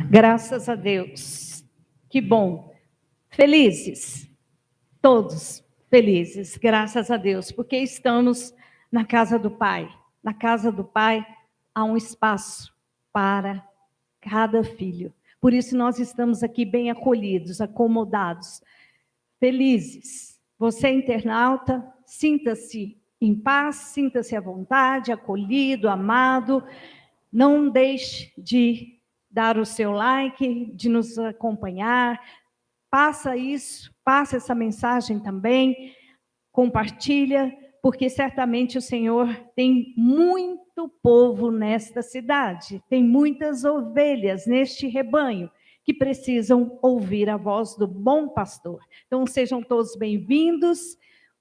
Graças a Deus. Que bom. Felizes. Todos felizes. Graças a Deus. Porque estamos na casa do Pai. Na casa do Pai há um espaço para cada filho. Por isso nós estamos aqui bem acolhidos, acomodados, felizes. Você, internauta, sinta-se em paz, sinta-se à vontade, acolhido, amado. Não deixe de dar o seu like, de nos acompanhar. Passa essa mensagem também, compartilha, porque certamente o Senhor tem muito povo nesta cidade, tem muitas ovelhas neste rebanho que precisam ouvir a voz do bom pastor. Então sejam todos bem-vindos,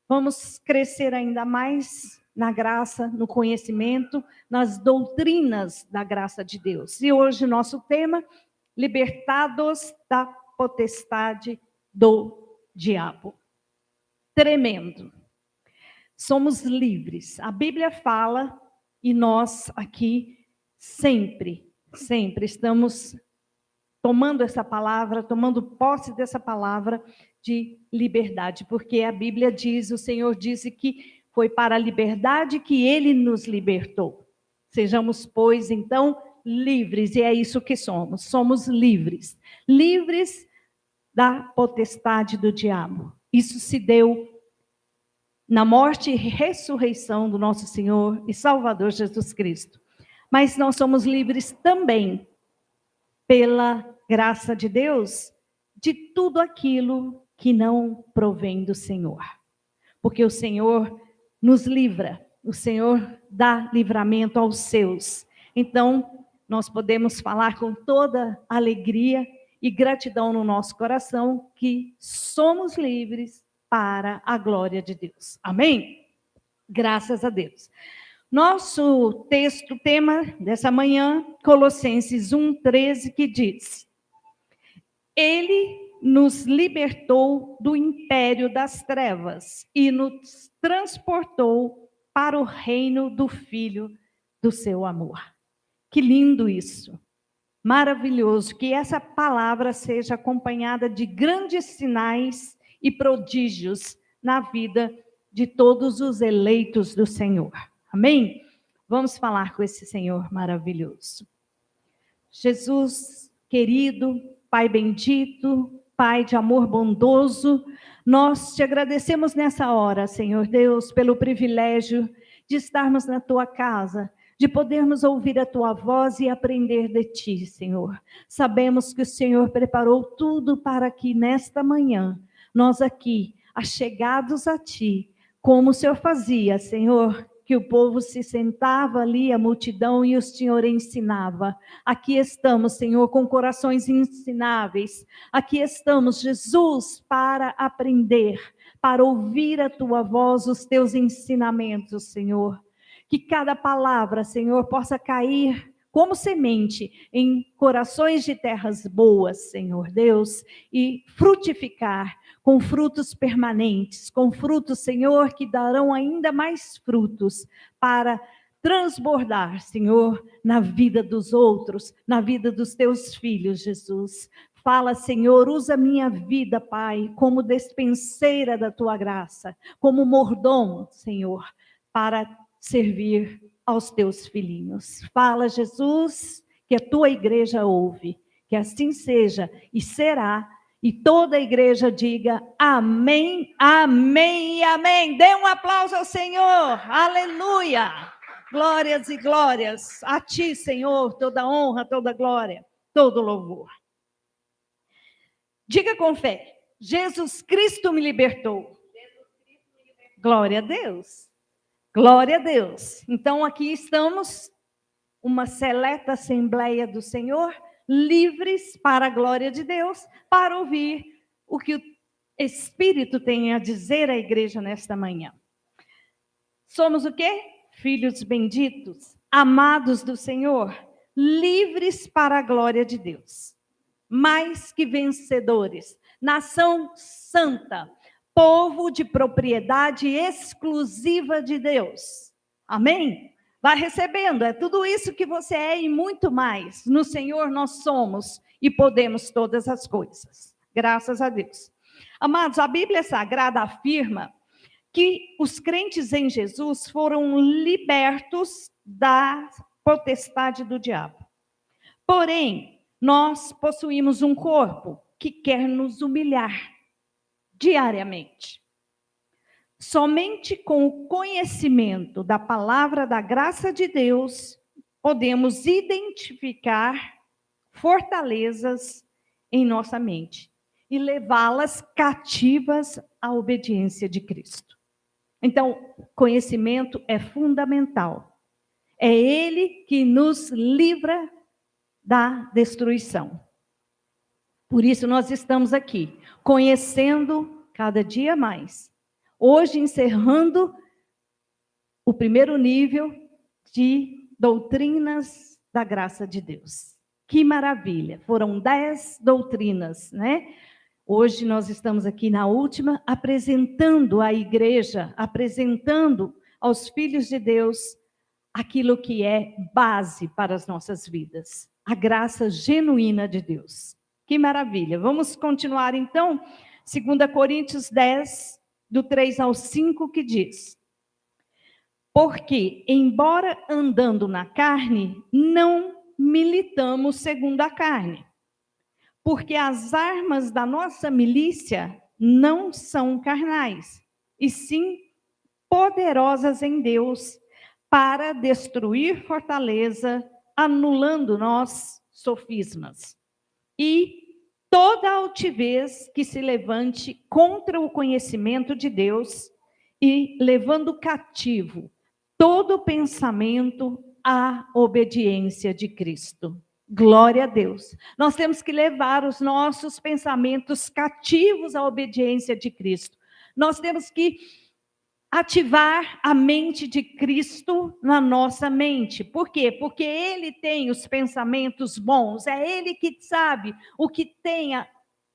vamos crescer ainda mais na graça, no conhecimento, nas doutrinas da graça de Deus. E hoje nosso tema, libertados da potestade do diabo. Tremendo. Somos livres. A Bíblia fala e nós aqui sempre estamos tomando essa palavra, tomando posse dessa palavra de liberdade, porque a Bíblia diz, o Senhor disse que foi para a liberdade que Ele nos libertou. Sejamos, pois, então, livres, e é isso que somos livres. Livres da potestade do diabo. Isso se deu na morte e ressurreição do nosso Senhor e Salvador Jesus Cristo. Mas nós somos livres também, pela graça de Deus, de tudo aquilo que não provém do Senhor. Porque o Senhor nos livra, o Senhor dá livramento aos seus. Então, nós podemos falar com toda alegria e gratidão no nosso coração que somos livres para a glória de Deus. Amém? Graças a Deus. Nosso tema dessa manhã, Colossenses 1:13, que diz: Ele nos libertou do império das trevas e nos transportou para o reino do Filho do seu amor. Que lindo isso! Maravilhoso, que essa palavra seja acompanhada de grandes sinais e prodígios na vida de todos os eleitos do Senhor. Amém? Vamos falar com esse Senhor maravilhoso. Jesus, querido, Pai bendito, Pai de amor bondoso, nós te agradecemos nessa hora, Senhor Deus, pelo privilégio de estarmos na tua casa, de podermos ouvir a tua voz e aprender de ti, Senhor. Sabemos que o Senhor preparou tudo para que nesta manhã, nós aqui, achegados a ti, como o Senhor fazia, Senhor, que o povo se sentava ali, a multidão, e o Senhor ensinava. Aqui estamos, Senhor, com corações ensináveis. Aqui estamos, Jesus, para aprender, para ouvir a tua voz, os teus ensinamentos, Senhor. Que cada palavra, Senhor, possa cair como semente em corações de terras boas, Senhor Deus, e frutificar com frutos permanentes, com frutos, Senhor, que darão ainda mais frutos para transbordar, Senhor, na vida dos outros, na vida dos teus filhos, Jesus. Fala, Senhor, usa minha vida, Pai, como despenseira da tua graça, como mordomo, Senhor, para servir aos teus filhinhos. Fala, Jesus, que a tua igreja ouve, que assim seja e será. E toda a igreja diga amém, amém e amém. Dê um aplauso ao Senhor, aleluia. Glórias e glórias a ti, Senhor, toda honra, toda glória, todo louvor. Diga com fé, Jesus Cristo me libertou. Glória a Deus. Glória a Deus. Então aqui estamos, uma seleta assembleia do Senhor, livres para a glória de Deus, para ouvir o que o Espírito tem a dizer à igreja nesta manhã. Somos o quê? Filhos benditos, amados do Senhor, livres para a glória de Deus. Mais que vencedores, nação santa, povo de propriedade exclusiva de Deus. Amém? Vai recebendo, é tudo isso que você é e muito mais. No Senhor nós somos e podemos todas as coisas. Graças a Deus. Amados, a Bíblia Sagrada afirma que os crentes em Jesus foram libertos da potestade do diabo. Porém, nós possuímos um corpo que quer nos humilhar diariamente. Somente com o conhecimento da palavra da graça de Deus, podemos identificar fortalezas em nossa mente e levá-las cativas à obediência de Cristo. Então, conhecimento é fundamental. É ele que nos livra da destruição. Por isso nós estamos aqui, conhecendo cada dia mais. Hoje, encerrando o primeiro nível de doutrinas da graça de Deus. Que maravilha! Foram 10 doutrinas, né? Hoje nós estamos aqui na última, apresentando à igreja, apresentando aos filhos de Deus aquilo que é base para as nossas vidas. A graça genuína de Deus. Que maravilha! Vamos continuar então, 2 Coríntios 10, do 3 ao 5, que diz: porque, embora andando na carne, não militamos segundo a carne. Porque as armas da nossa milícia não são carnais, e sim poderosas em Deus, para destruir fortaleza, anulando nós sofismas. E toda altivez que se levante contra o conhecimento de Deus, e levando cativo todo pensamento à obediência de Cristo. Glória a Deus. Nós temos que levar os nossos pensamentos cativos à obediência de Cristo. Nós temos que ativar a mente de Cristo na nossa mente. Por quê? Porque Ele tem os pensamentos bons. É Ele que sabe o que tem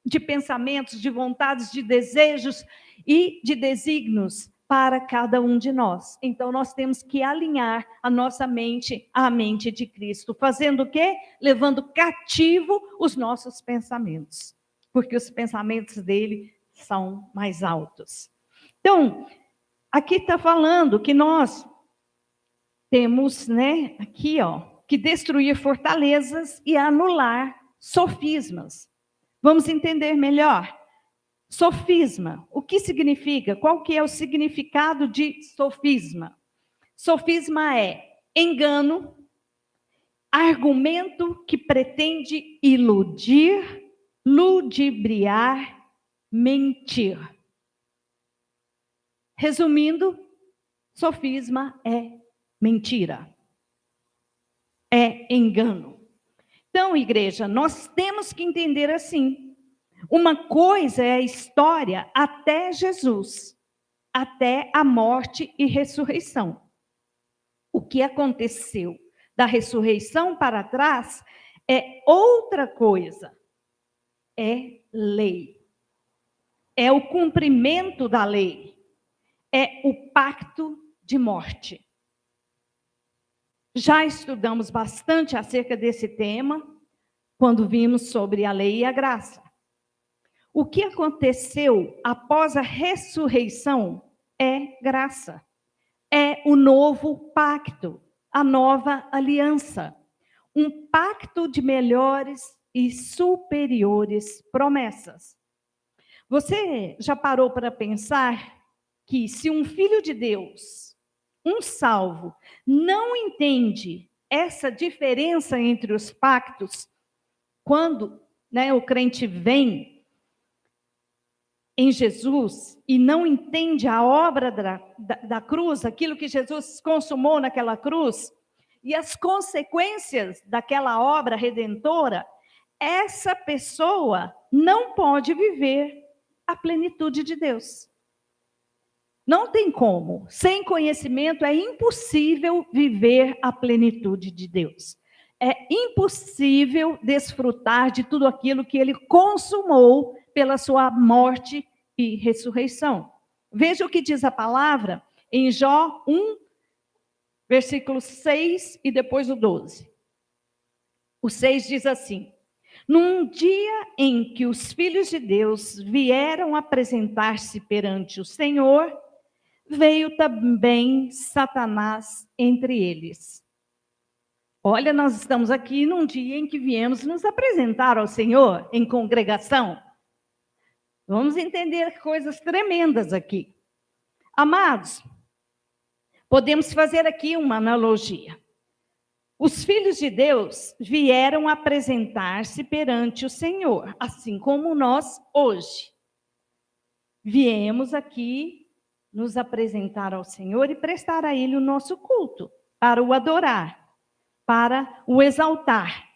de pensamentos, de vontades, de desejos e de desígnios para cada um de nós. Então, nós temos que alinhar a nossa mente à mente de Cristo. Fazendo o quê? Levando cativo os nossos pensamentos. Porque os pensamentos dele são mais altos. Então, aqui está falando que nós temos, né, aqui, ó, que destruir fortalezas e anular sofismas. Vamos entender melhor. Sofisma, o que significa? Qual que é o significado de sofisma? Sofisma é engano, argumento que pretende iludir, ludibriar, mentir. Resumindo, sofisma é mentira, é engano. Então, igreja, nós temos que entender assim. Uma coisa é a história até Jesus, até a morte e ressurreição. O que aconteceu da ressurreição para trás é outra coisa. É lei. É o cumprimento da lei. É o pacto de morte. Já estudamos bastante acerca desse tema, quando vimos sobre a lei e a graça. O que aconteceu após a ressurreição é graça. É o novo pacto, a nova aliança. Um pacto de melhores e superiores promessas. Você já parou para pensar que se um filho de Deus, um salvo, não entende essa diferença entre os pactos, quando, né, o crente vem em Jesus e não entende a obra da cruz, aquilo que Jesus consumou naquela cruz, e as consequências daquela obra redentora, essa pessoa não pode viver a plenitude de Deus. Não tem como. Sem conhecimento é impossível viver a plenitude de Deus. É impossível desfrutar de tudo aquilo que ele consumou pela sua morte e ressurreição. Veja o que diz a palavra em Jó 1, versículo 6 e depois o 12. O 6 diz assim: num dia em que os filhos de Deus vieram apresentar-se perante o Senhor, veio também Satanás entre eles. Olha, nós estamos aqui num dia em que viemos nos apresentar ao Senhor em congregação. Vamos entender coisas tremendas aqui. Amados, podemos fazer aqui uma analogia. Os filhos de Deus vieram apresentar-se perante o Senhor, assim como nós hoje. Viemos aqui nos apresentar ao Senhor e prestar a Ele o nosso culto, para o adorar, para o exaltar,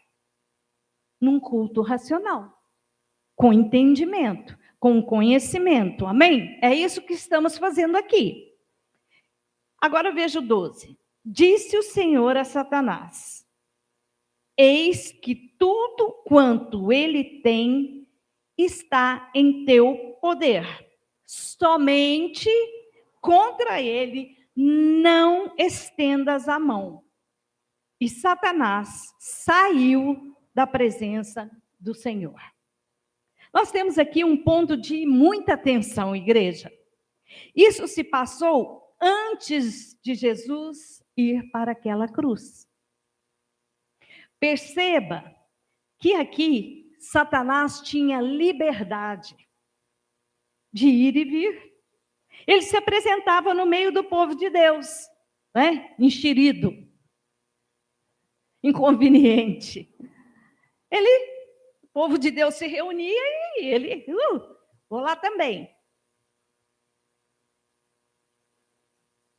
num culto racional, com entendimento, com conhecimento, amém? É isso que estamos fazendo aqui. Agora veja o 12. Disse o Senhor a Satanás: eis que tudo quanto ele tem está em teu poder. Somente contra ele não estendas a mão. E Satanás saiu da presença do Senhor. Nós temos aqui um ponto de muita atenção, igreja. Isso se passou antes de Jesus ir para aquela cruz. Perceba que aqui Satanás tinha liberdade de ir e vir. Ele se apresentava no meio do povo de Deus, né? Enxerido, inconveniente. O povo de Deus se reunia e ele, vou lá também.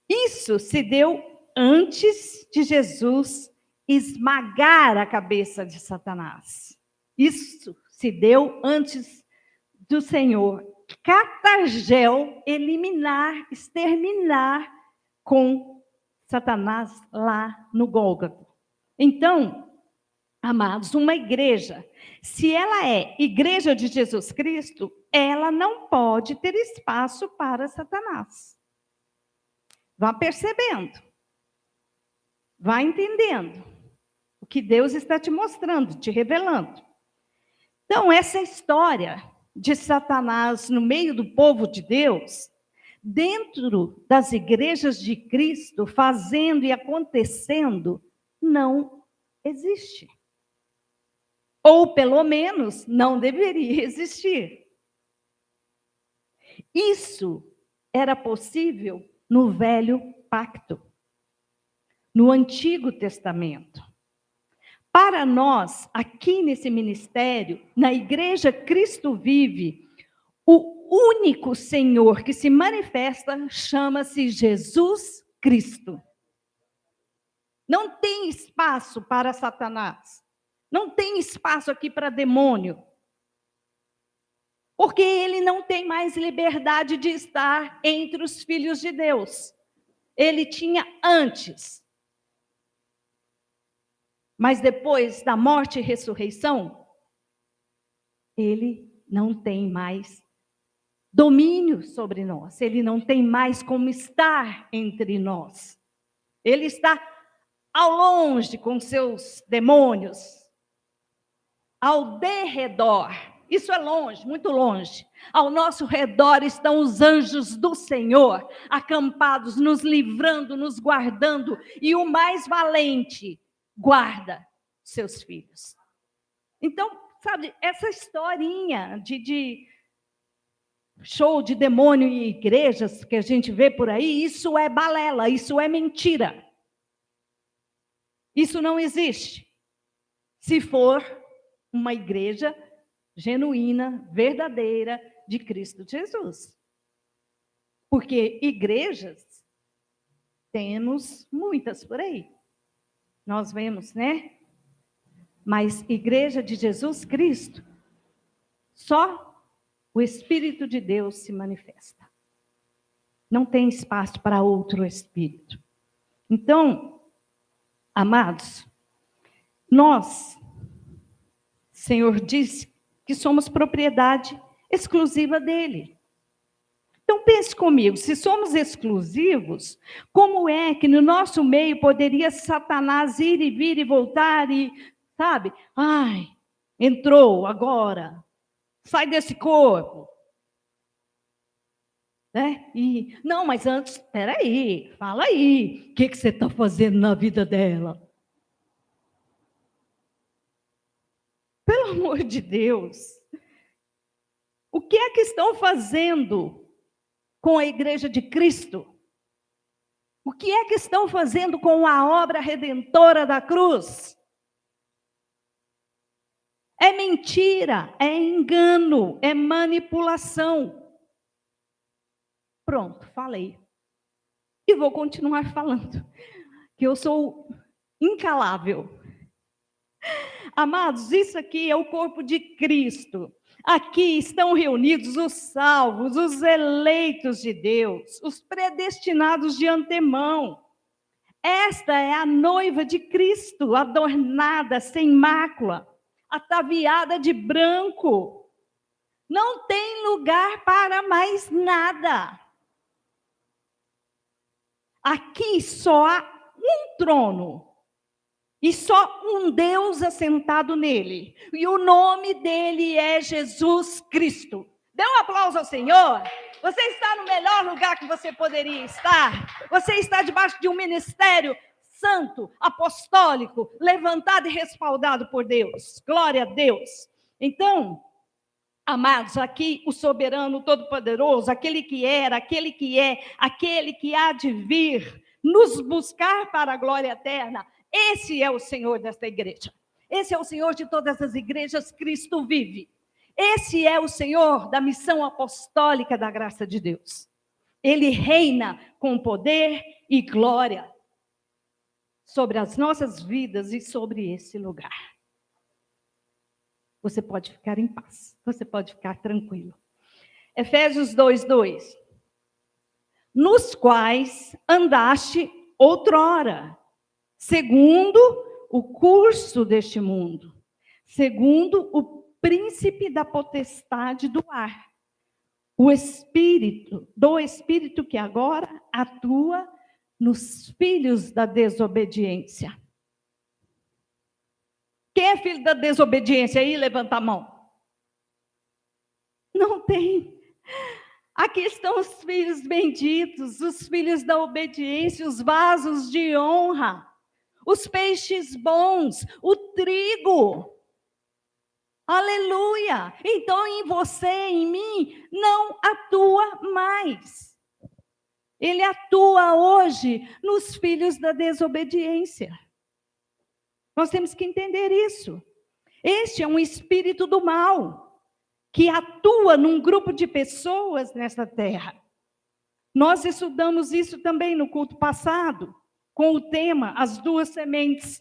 Isso se deu antes de Jesus esmagar a cabeça de Satanás. Isso se deu antes do Senhor Catargel eliminar, exterminar com Satanás lá no Gólgota. Então, amados, uma igreja, se ela é igreja de Jesus Cristo, ela não pode ter espaço para Satanás. Vá percebendo, vá entendendo o que Deus está te mostrando, te revelando. Então, essa história de Satanás no meio do povo de Deus, dentro das igrejas de Cristo, fazendo e acontecendo, não existe. Ou, pelo menos, não deveria existir. Isso era possível no Velho Pacto, no Antigo Testamento. Para nós, aqui nesse ministério, na Igreja Cristo Vive, o único Senhor que se manifesta chama-se Jesus Cristo. Não tem espaço para Satanás. Não tem espaço aqui para demônio. Porque ele não tem mais liberdade de estar entre os filhos de Deus. Ele tinha antes. Mas depois da morte e ressurreição, ele não tem mais domínio sobre nós. Ele não tem mais como estar entre nós. Ele está ao longe com seus demônios, ao derredor. Isso é longe, muito longe. Ao nosso redor estão os anjos do Senhor, acampados, nos livrando, nos guardando. E o mais valente guarda seus filhos. Então, sabe, essa historinha de show de demônio em igrejas que a gente vê por aí, isso é balela, isso é mentira. Isso não existe. Se for uma igreja genuína, verdadeira, de Cristo Jesus. Porque igrejas, temos muitas por aí. Nós vemos, né? Mas igreja de Jesus Cristo, só o Espírito de Deus se manifesta. Não tem espaço para outro Espírito. Então, amados, nós, o Senhor disse que somos propriedade exclusiva dele. Então pense comigo, se somos exclusivos, como é que no nosso meio poderia Satanás ir e vir e voltar e, sabe? Ai, entrou agora, sai desse corpo. Né? E, não, mas antes, espera aí, fala aí, o que você está fazendo na vida dela? Pelo amor de Deus, o que é que estão fazendo com a igreja de Cristo? O que é que estão fazendo com a obra redentora da cruz? É mentira, é engano, é manipulação. Pronto, falei. E vou continuar falando, que eu sou incalável. Amados, isso aqui é o corpo de Cristo. Aqui estão reunidos os salvos, os eleitos de Deus, os predestinados de antemão. Esta é a noiva de Cristo, adornada, sem mácula, ataviada de branco. Não tem lugar para mais nada. Aqui só há um trono. E só um Deus assentado nele. E o nome dele é Jesus Cristo. Dê um aplauso ao Senhor. Você está no melhor lugar que você poderia estar. Você está debaixo de um ministério santo, apostólico, levantado e respaldado por Deus. Glória a Deus. Então, amados, aqui o soberano, todo-poderoso, aquele que era, aquele que é, aquele que há de vir, nos buscar para a glória eterna. Esse é o Senhor desta igreja. Esse é o Senhor de todas as igrejas, Cristo vive. Esse é o Senhor da missão apostólica da graça de Deus. Ele reina com poder e glória sobre as nossas vidas e sobre esse lugar. Você pode ficar em paz, você pode ficar tranquilo. Efésios 2:2. Nos quais andaste outrora, segundo o curso deste mundo, segundo o príncipe da potestade do ar, o espírito que agora atua nos filhos da desobediência. Quem é filho da desobediência aí? Levanta a mão. Não tem. Aqui estão os filhos benditos, os filhos da obediência, os vasos de honra, os peixes bons, o trigo. Aleluia! Então em você, em mim, não atua mais. Ele atua hoje nos filhos da desobediência. Nós temos que entender isso. Este é um espírito do mal que atua num grupo de pessoas nesta terra. Nós estudamos isso também no culto passado, com o tema As Duas Sementes.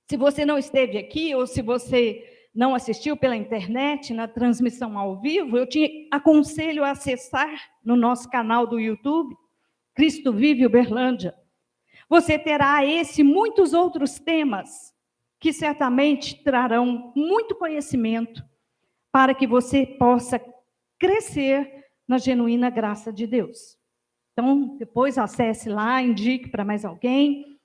Se você não esteve aqui, ou se você não assistiu pela internet, na transmissão ao vivo, eu te aconselho a acessar no nosso canal do YouTube, Cristo Vive Uberlândia. Você terá esse e muitos outros temas que certamente trarão muito conhecimento para que você possa crescer na genuína graça de Deus. Então, depois acesse lá, indique para mais alguém.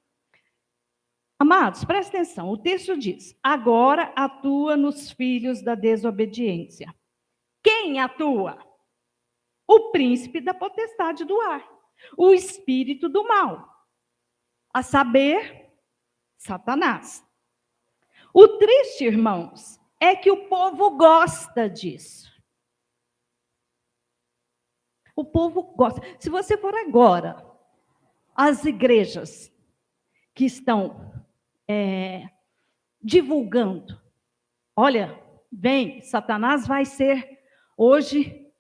Amados, presta atenção, o texto diz, agora atua nos filhos da desobediência. Quem atua? O príncipe da potestade do ar, o espírito do mal, a saber, Satanás. O triste, irmãos, é que o povo gosta disso. O povo gosta. Se você for agora, as igrejas que estão divulgando, olha, bem, Satanás vai ser hoje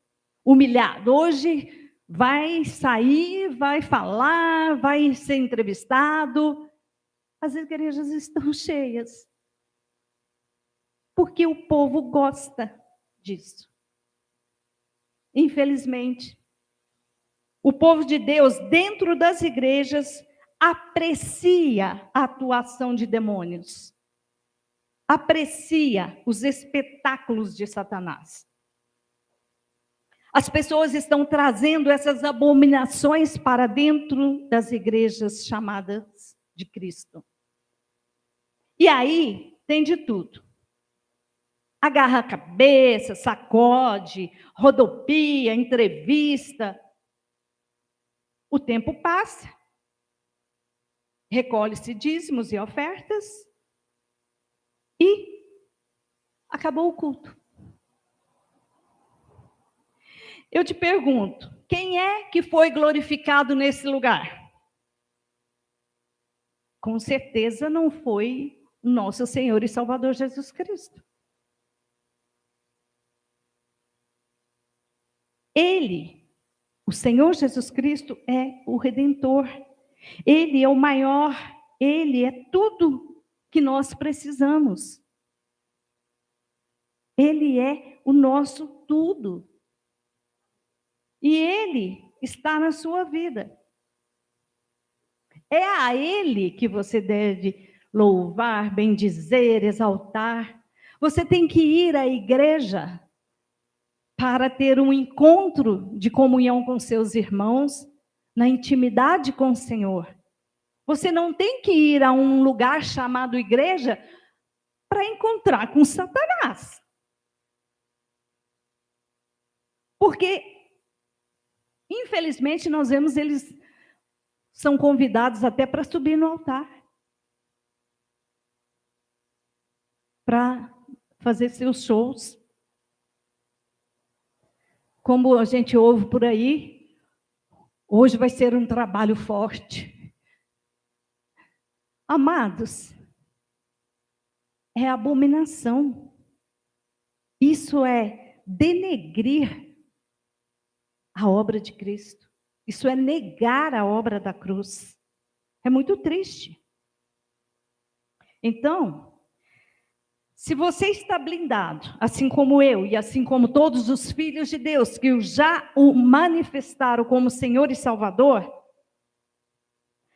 humilhado, hoje vai sair, vai falar, vai ser entrevistado. As igrejas estão cheias. Porque o povo gosta disso. Infelizmente, o povo de Deus, dentro das igrejas, aprecia a atuação de demônios. Aprecia os espetáculos de Satanás. As pessoas estão trazendo essas abominações para dentro das igrejas chamadas de Cristo. E aí tem de tudo. Agarra a cabeça, sacode, rodopia, entrevista. O tempo passa. Recolhe-se dízimos e ofertas. E acabou o culto. Eu te pergunto, quem é que foi glorificado nesse lugar? Com certeza não foi nosso Senhor e Salvador Jesus Cristo. Ele, o Senhor Jesus Cristo, é o Redentor. Ele é o maior, Ele é tudo que nós precisamos. Ele é o nosso tudo. E Ele está na sua vida. É a Ele que você deve louvar, bendizer, exaltar. Você tem que ir à igreja para ter um encontro de comunhão com seus irmãos, na intimidade com o Senhor. Você não tem que ir a um lugar chamado igreja para encontrar com Satanás. Porque, infelizmente, nós vemos eles são convidados até para subir no altar. Para fazer seus shows. Como a gente ouve por aí, hoje vai ser um trabalho forte. Amados, é abominação. Isso é denegrir a obra de Cristo. Isso é negar a obra da cruz. É muito triste. Então, se você está blindado, assim como eu e assim como todos os filhos de Deus que já o manifestaram como Senhor e Salvador,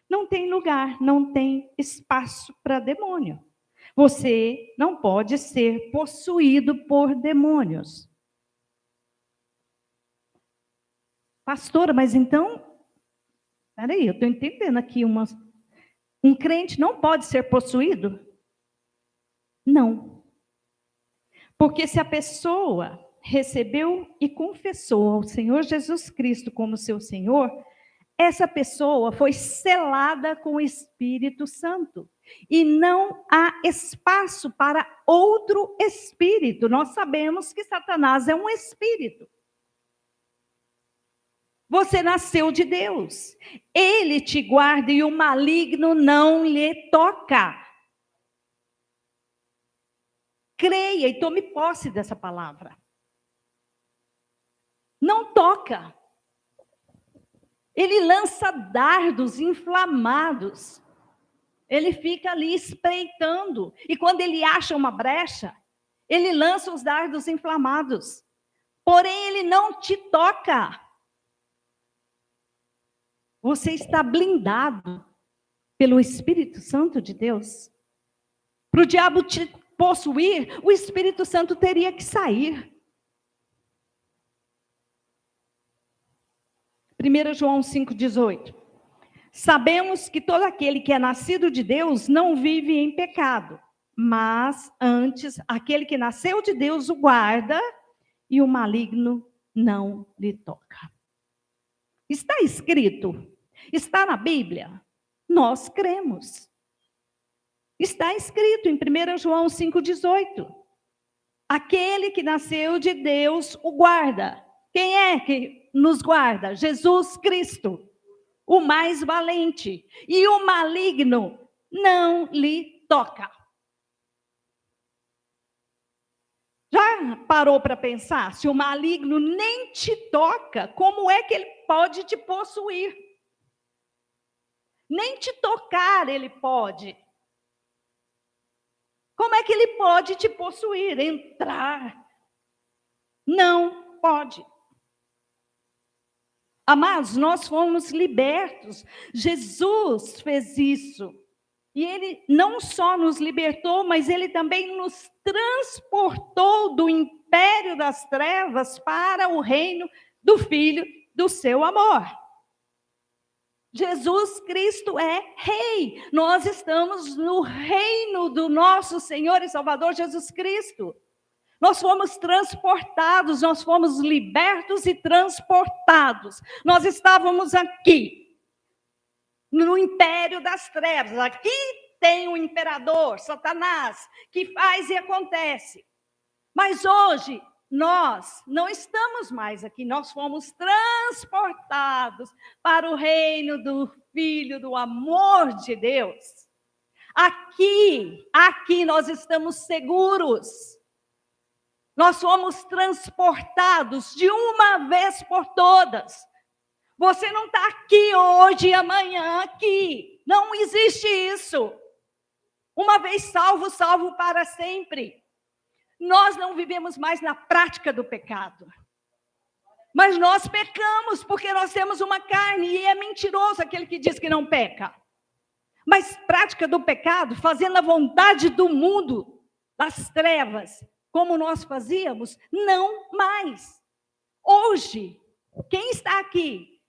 não tem lugar, não tem espaço para demônio. Você não pode ser possuído por demônios. Pastora, mas então, peraí, eu estou entendendo aqui, um crente não pode ser possuído? Não. Porque se a pessoa recebeu e confessou ao Senhor Jesus Cristo como seu Senhor, essa pessoa foi selada com o Espírito Santo. E não há espaço para outro espírito. Nós sabemos que Satanás é um espírito. Você nasceu de Deus. Ele te guarda e o maligno não lhe toca. Creia e tome posse dessa palavra. Não toca. Ele lança dardos inflamados. Ele fica ali espreitando. E quando ele acha uma brecha, ele lança os dardos inflamados. Porém, ele não te toca. Você está blindado pelo Espírito Santo de Deus. Para o diabo te possuir, o Espírito Santo teria que sair. 1 João 5,18. Sabemos que todo aquele que é nascido de Deus não vive em pecado, mas antes aquele que nasceu de Deus o guarda e o maligno não lhe toca. Está escrito, está na Bíblia, nós cremos. Está escrito em 1 João 5,18. Aquele que nasceu de Deus o guarda. Quem é que nos guarda? Jesus Cristo. O mais valente, e o maligno não lhe toca. Já parou para pensar? Se o maligno nem te toca, como é que ele pode te possuir? Nem te tocar ele pode. Como é que ele pode te possuir? Entrar? Não pode. Amados, nós fomos libertos. Jesus fez isso. E ele não só nos libertou, mas ele também nos transportou do império das trevas para o reino do Filho do seu amor. Jesus Cristo é Rei. Nós estamos no reino do nosso Senhor e Salvador Jesus Cristo. Nós fomos transportados, nós fomos libertos e transportados. Nós estávamos aqui, no império das trevas. Aqui tem o imperador, Satanás, que faz e acontece. Mas hoje, nós não estamos mais aqui, nós fomos transportados para o reino do Filho do amor de Deus. Aqui nós estamos seguros. Nós fomos transportados de uma vez por todas. Você não está aqui hoje e amanhã aqui. Não existe isso. Uma vez salvo, salvo para sempre. Nós não vivemos mais na prática do pecado. Mas nós pecamos porque nós temos uma carne e é mentiroso aquele que diz que não peca. Mas prática do pecado, fazendo a vontade do mundo, das trevas, como nós fazíamos, não mais. Hoje, quem está aqui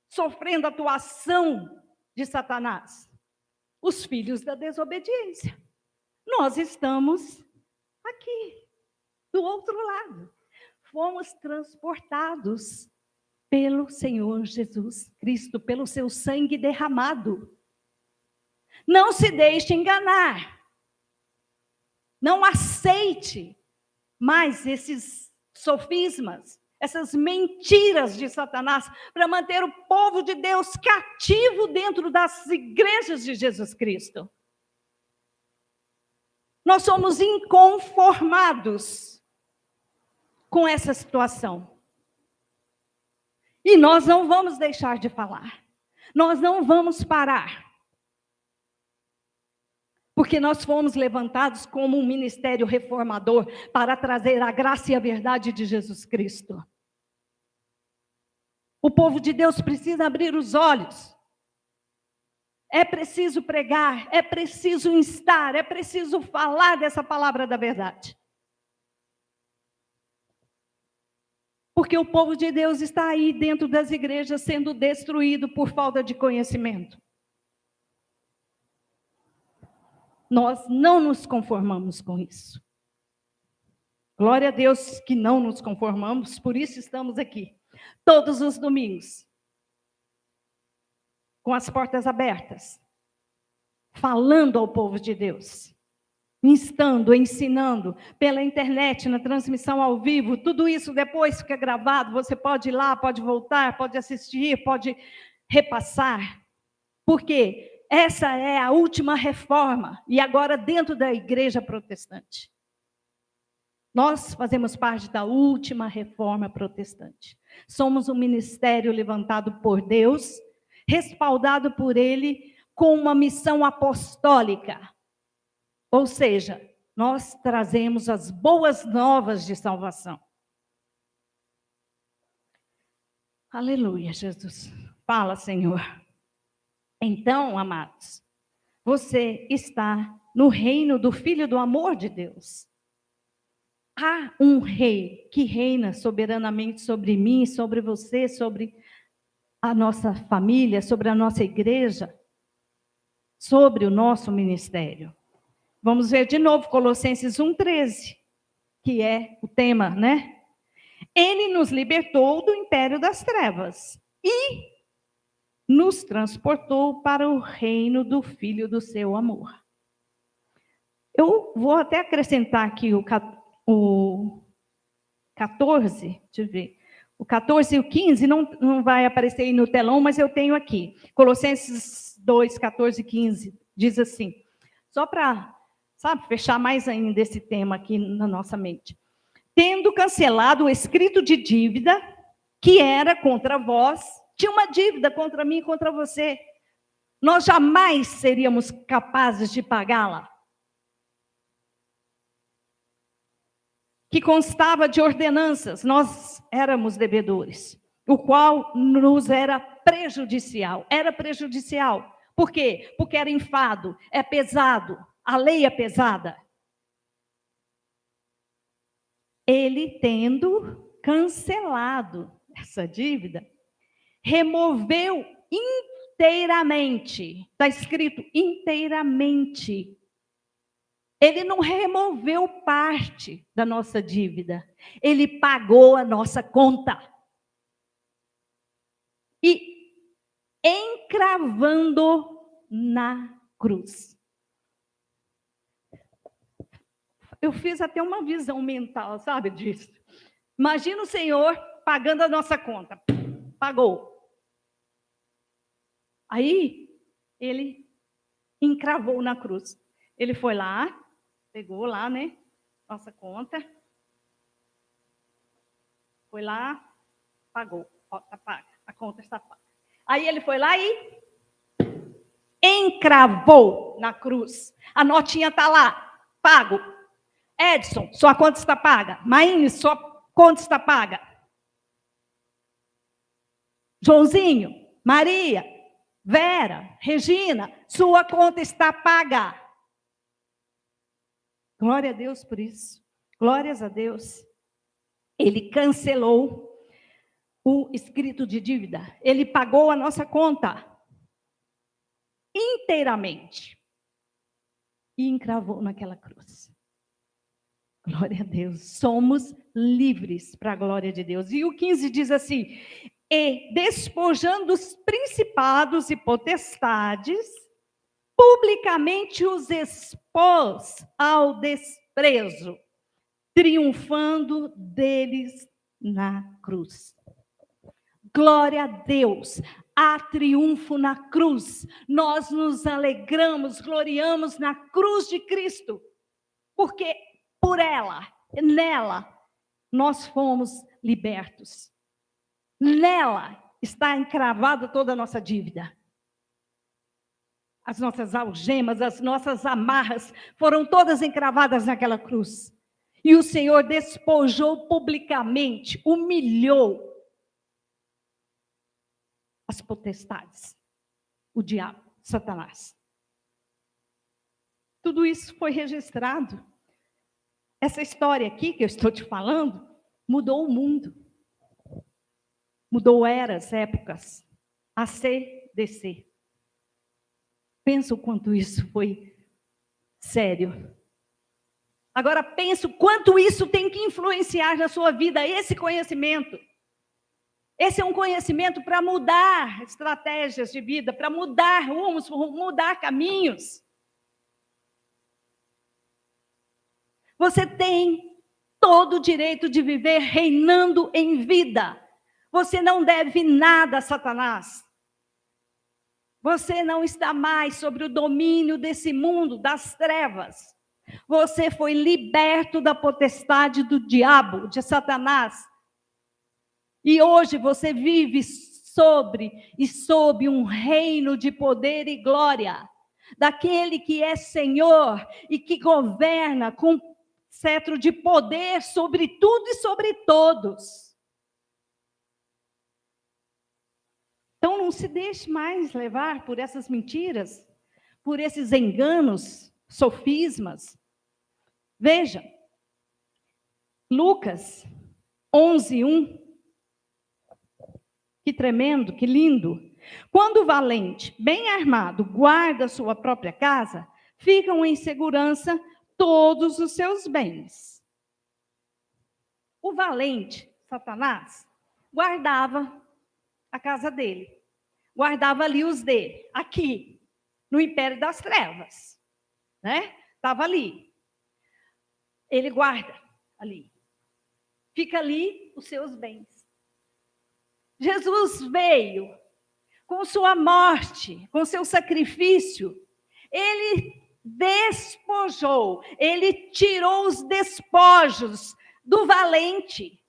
sofrendo a atuação de Satanás? Os filhos da desobediência. Nós estamos aqui, do outro lado. Fomos transportados pelo Senhor Jesus Cristo, pelo seu sangue derramado. Não se deixe enganar. Não aceite mais esses sofismas, essas mentiras de Satanás, para manter o povo de Deus cativo dentro das igrejas de Jesus Cristo. Nós somos inconformados com essa situação. E nós não vamos deixar de falar. Nós não vamos parar. Porque nós fomos levantados como um ministério reformador para trazer a graça e a verdade de Jesus Cristo. O povo de Deus precisa abrir os olhos. É preciso pregar, é preciso instar, é preciso falar dessa palavra da verdade. Porque o povo de Deus está aí dentro das igrejas sendo destruído por falta de conhecimento. Nós não nos conformamos com isso. Glória a Deus que não nos conformamos, por isso estamos aqui, todos os domingos, com as portas abertas, falando ao povo de Deus, instando, ensinando, pela internet, na transmissão ao vivo, tudo isso depois fica gravado, você pode ir lá, pode voltar, pode assistir, pode repassar, porque essa é a última reforma, e agora dentro da igreja protestante. Nós fazemos parte da última reforma protestante. Somos um ministério levantado por Deus, respaldado por Ele, com uma missão apostólica. Ou seja, nós trazemos as boas novas de salvação. Aleluia, Jesus. Fala, Senhor. Então, amados, você está no reino do Filho do amor de Deus. Há um rei que reina soberanamente sobre mim, sobre você, sobre a nossa família, sobre a nossa igreja, sobre o nosso ministério. Vamos ver de novo Colossenses 1,13, que é o tema, né? Ele nos libertou do império das trevas e nos transportou para o reino do Filho do seu amor. Eu vou até acrescentar aqui o 14, deixa eu ver. O 14 e o 15 não vai aparecer aí no telão, mas eu tenho aqui. Colossenses 2, 14 e 15, diz assim, só para, fechar mais ainda esse tema aqui na nossa mente. Tendo cancelado o escrito de dívida que era contra vós, tinha uma dívida contra mim e contra você. Nós jamais seríamos capazes de pagá-la. Que constava de ordenanças, nós éramos devedores, o qual nos era prejudicial. Era prejudicial. Por quê? Porque era enfado, é pesado, a lei é pesada. Ele tendo cancelado, essa dívida, removeu inteiramente. Está escrito inteiramente. Ele não removeu parte da nossa dívida. Ele pagou a nossa conta. E encravando na cruz. Eu fiz até uma visão mental, sabe disso? Imagina o Senhor pagando a nossa conta. Pagou. Aí, ele encravou na cruz. Ele foi lá, pegou lá, né? Nossa conta. Foi lá, pagou. Ó, tá paga. A conta está paga. Aí ele foi lá e encravou na cruz. A notinha está lá, pago. Edson, sua conta está paga. Maine, sua conta está paga. Joãozinho, Maria, Vera, Regina, sua conta está paga. Glória a Deus por isso. Glórias a Deus. Ele cancelou o escrito de dívida. Ele pagou a nossa conta inteiramente e encravou naquela cruz. Glória a Deus. Somos livres para a glória de Deus. E o 15 diz assim: e despojando os principados e potestades, publicamente os expôs ao desprezo, triunfando deles na cruz. Glória a Deus, há triunfo na cruz. Nós nos alegramos, gloriamos na cruz de Cristo, porque por ela, nela, nós fomos libertos. Nela está encravada toda a nossa dívida. As nossas algemas, as nossas amarras foram todas encravadas naquela cruz. E o Senhor despojou publicamente, humilhou as potestades, o diabo, Satanás. Tudo isso foi registrado. Essa história aqui que eu estou te falando mudou o mundo. Mudou eras, épocas, ACDC. Pensa o quanto isso foi sério. Agora pensa o quanto isso tem que influenciar na sua vida, esse conhecimento. Esse é um conhecimento para mudar estratégias de vida, para mudar rumos, mudar caminhos. Você tem todo o direito de viver reinando em vida. Você não deve nada a Satanás. Você não está mais sobre o domínio desse mundo, das trevas. Você foi liberto da potestade do diabo, de Satanás. E hoje você vive sob um reino de poder e glória. Daquele que é Senhor e que governa com cetro de poder sobre tudo e sobre todos. Então não se deixe mais levar por essas mentiras, por esses enganos, sofismas. Veja, Lucas 11:1. Que tremendo, que lindo. Quando o valente, bem armado, guarda sua própria casa, ficam em segurança todos os seus bens. O valente, Satanás, guardava a casa dele. Guardava ali os dele, aqui, no império das trevas. Né? Estava ali. Ele guarda ali. Fica ali os seus bens. Jesus veio com sua morte, com seu sacrifício. Ele despojou, ele tirou os despojos do valente.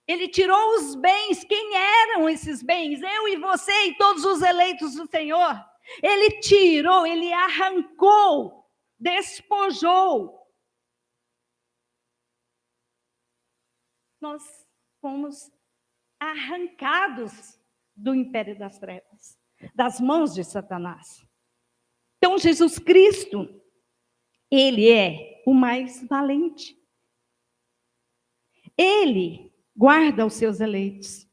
Ele tirou os bens. Quem eram esses bens? Eu e você e todos os eleitos do Senhor. Ele tirou, ele arrancou, despojou. Nós fomos arrancados do império das trevas, das mãos de Satanás. Então, Jesus Cristo, ele é o mais valente. Ele guarda os seus eleitos.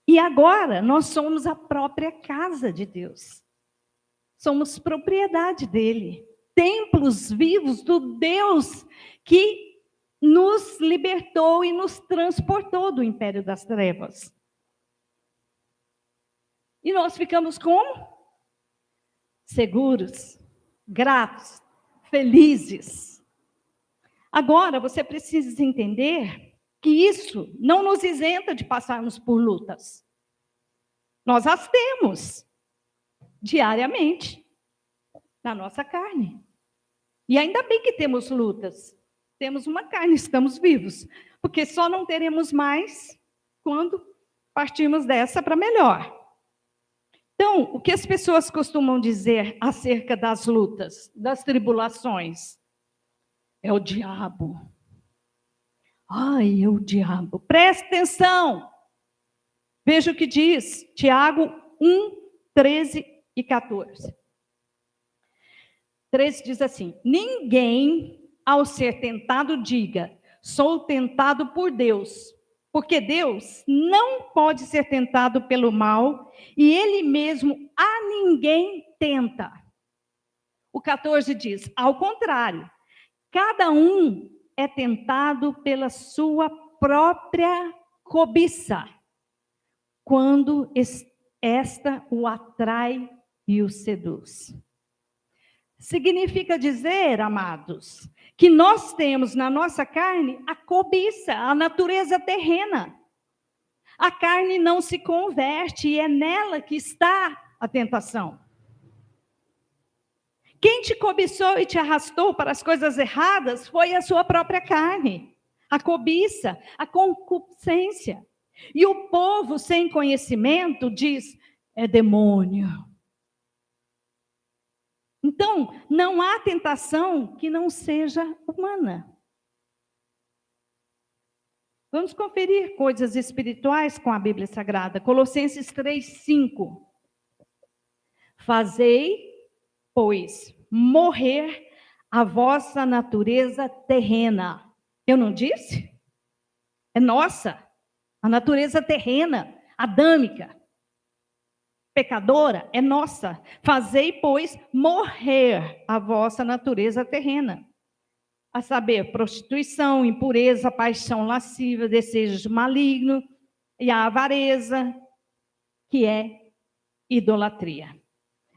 E agora nós somos a própria casa de Deus. Somos propriedade dele. Templos vivos do Deus que nos libertou e nos transportou do império das trevas. E nós ficamos como? Seguros, gratos, felizes. Agora, você precisa entender que isso não nos isenta de passarmos por lutas. Nós as temos diariamente na nossa carne. E ainda bem que temos lutas. Temos uma carne, estamos vivos. Porque só não teremos mais quando partirmos dessa para melhor. Então, o que as pessoas costumam dizer acerca das lutas, das tribulações? É o diabo. Ai, é o diabo. Presta atenção. Veja o que diz Tiago 1, 13 e 14. 13 diz assim: ninguém, ao ser tentado, diga, sou tentado por Deus. Porque Deus não pode ser tentado pelo mal, e ele mesmo a ninguém tenta. O 14 diz, ao contrário, cada um é tentado pela sua própria cobiça, quando esta o atrai e o seduz. Significa dizer, amados, que nós temos na nossa carne a cobiça, a natureza terrena. A carne não se converte e é nela que está a tentação. Quem te cobiçou e te arrastou para as coisas erradas foi a sua própria carne, a cobiça, a concupiscência. E o povo sem conhecimento diz, é demônio. Então, não há tentação que não seja humana. Vamos conferir coisas espirituais com a Bíblia Sagrada. Colossenses 3:5. Fazei, pois, morrer a vossa natureza terrena. Eu não disse? É nossa. A natureza terrena, adâmica, pecadora, é nossa. Fazei, pois, morrer a vossa natureza terrena. A saber, prostituição, impureza, paixão lasciva, desejos malignos e a avareza, que é idolatria.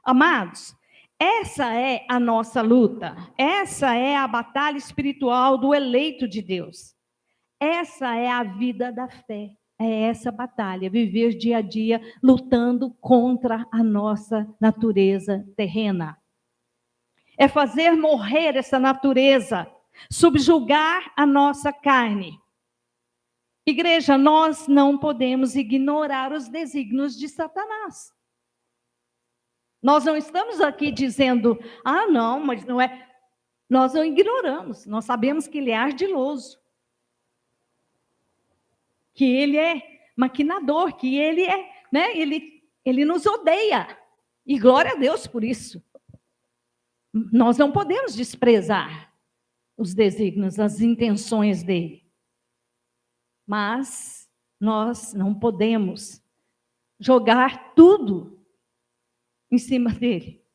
Amados, essa é a nossa luta. Essa é a batalha espiritual do eleito de Deus. Essa é a vida da fé. É essa batalha, viver dia a dia lutando contra a nossa natureza terrena. É fazer morrer essa natureza, subjugar a nossa carne. Igreja, nós não podemos ignorar os desígnios de Satanás. Nós não estamos aqui dizendo, não, mas não é. Nós não ignoramos, nós sabemos que ele é ardiloso. Que ele é maquinador, que ele é, né? Ele nos odeia. E glória a Deus por isso. Nós não podemos desprezar os desígnios, as intenções dele. Mas nós não podemos jogar tudo em cima dele.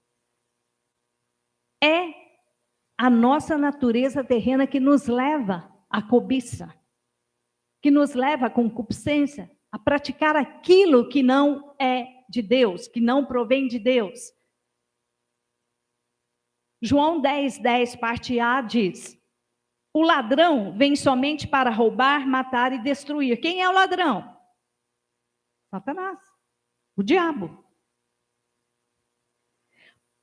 É a nossa natureza terrena que nos leva à cobiça, que nos leva à concupiscência, a praticar aquilo que não é de Deus, que não provém de Deus. João 10:10, parte A, diz: o ladrão vem somente para roubar, matar e destruir. Quem é o ladrão? Satanás, o diabo.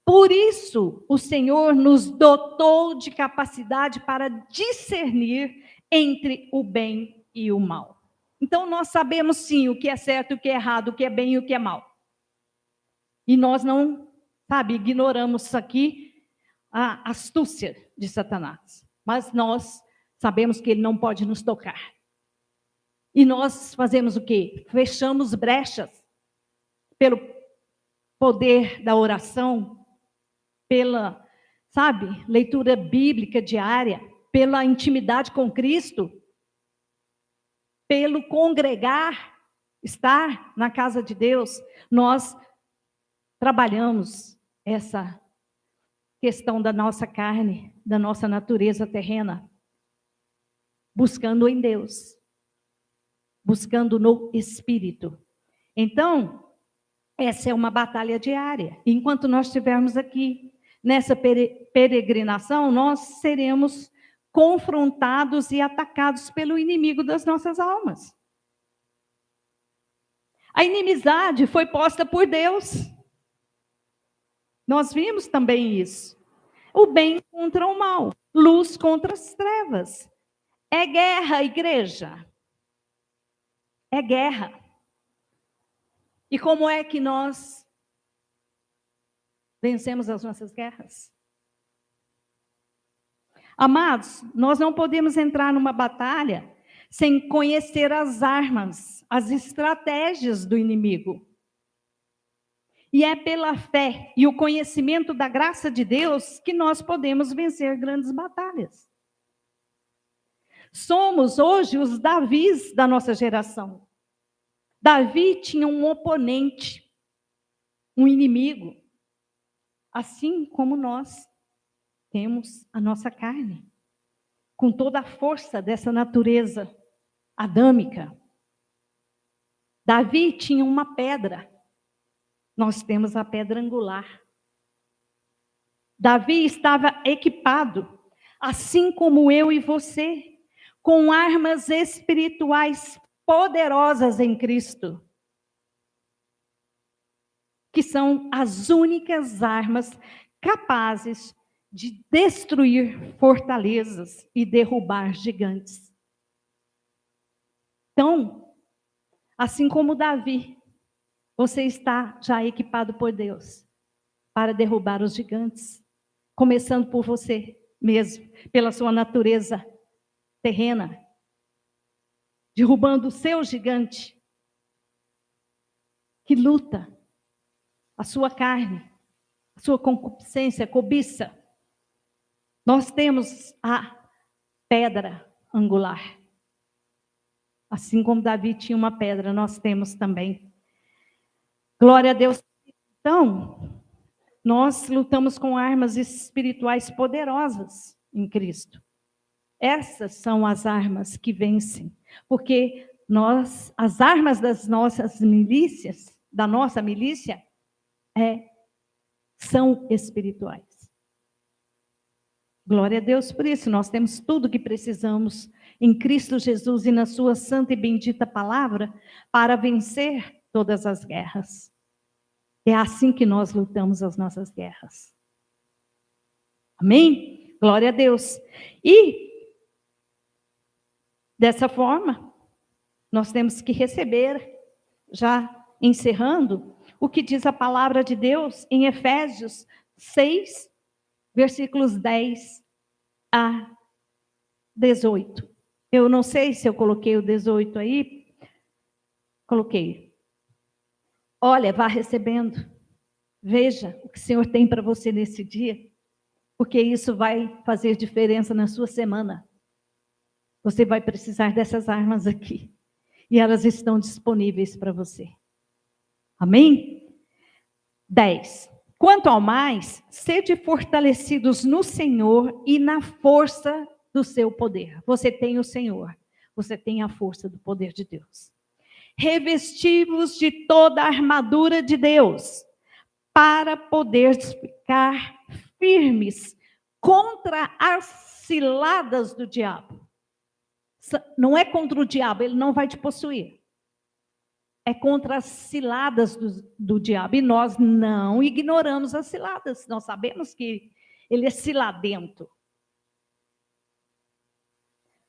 Por isso, o Senhor nos dotou de capacidade para discernir entre o bem e o mal. Então, nós sabemos sim o que é certo, o que é errado, o que é bem e o que é mal. E nós não, ignoramos isso aqui, a astúcia de Satanás. Mas nós sabemos que ele não pode nos tocar. E nós fazemos o quê? Fechamos brechas pelo poder da oração, pela, leitura bíblica diária, pela intimidade com Cristo, pelo congregar, estar na casa de Deus, nós trabalhamos essa questão da nossa carne, da nossa natureza terrena, buscando em Deus, buscando no Espírito. Então, essa é uma batalha diária. Enquanto nós estivermos aqui nessa peregrinação, nós seremos confrontados e atacados pelo inimigo das nossas almas. A inimizade foi posta por Deus. Nós vimos também isso. O bem contra o mal, luz contra as trevas. É guerra, igreja. É guerra. E como é que nós vencemos as nossas guerras? Amados, nós não podemos entrar numa batalha sem conhecer as armas, as estratégias do inimigo. E é pela fé e o conhecimento da graça de Deus que nós podemos vencer grandes batalhas. Somos hoje os Davis da nossa geração. Davi tinha um oponente, um inimigo, assim como nós temos a nossa carne, com toda a força dessa natureza adâmica. Davi tinha uma pedra, nós temos a pedra angular. Davi estava equipado, assim como eu e você, com armas espirituais poderosas em Cristo, que são as únicas armas capazes de destruir fortalezas e derrubar gigantes. Então, assim como Davi, você está já equipado por Deus para derrubar os gigantes, começando por você mesmo, pela sua natureza terrena, derrubando o seu gigante que luta, a sua carne, a sua concupiscência, cobiça. Nós temos a pedra angular. Assim como Davi tinha uma pedra, nós temos também. Glória a Deus. Então, nós lutamos com armas espirituais poderosas em Cristo. Essas são as armas que vencem, porque as armas das nossas milícias, da nossa milícia, são espirituais. Glória a Deus por isso, nós temos tudo o que precisamos em Cristo Jesus e na sua santa e bendita palavra para vencer todas as guerras. É assim que nós lutamos as nossas guerras. Amém? Glória a Deus. E, dessa forma, nós temos que receber, já encerrando, o que diz a palavra de Deus em Efésios 6, versículos 10 a 18. Eu não sei se eu coloquei o 18 aí. Coloquei. Olha, vá recebendo. Veja o que o Senhor tem para você nesse dia, porque isso vai fazer diferença na sua semana. Você vai precisar dessas armas aqui. E elas estão disponíveis para você. Amém? 10. Quanto ao mais, sede fortalecidos no Senhor e na força do seu poder. Você tem o Senhor, você tem a força do poder de Deus. Revesti-vos de toda a armadura de Deus, para poder ficar firmes contra as ciladas do diabo. Não é contra o diabo, ele não vai te possuir. É contra as ciladas do diabo. E nós não ignoramos as ciladas. Nós sabemos que ele é ciladento.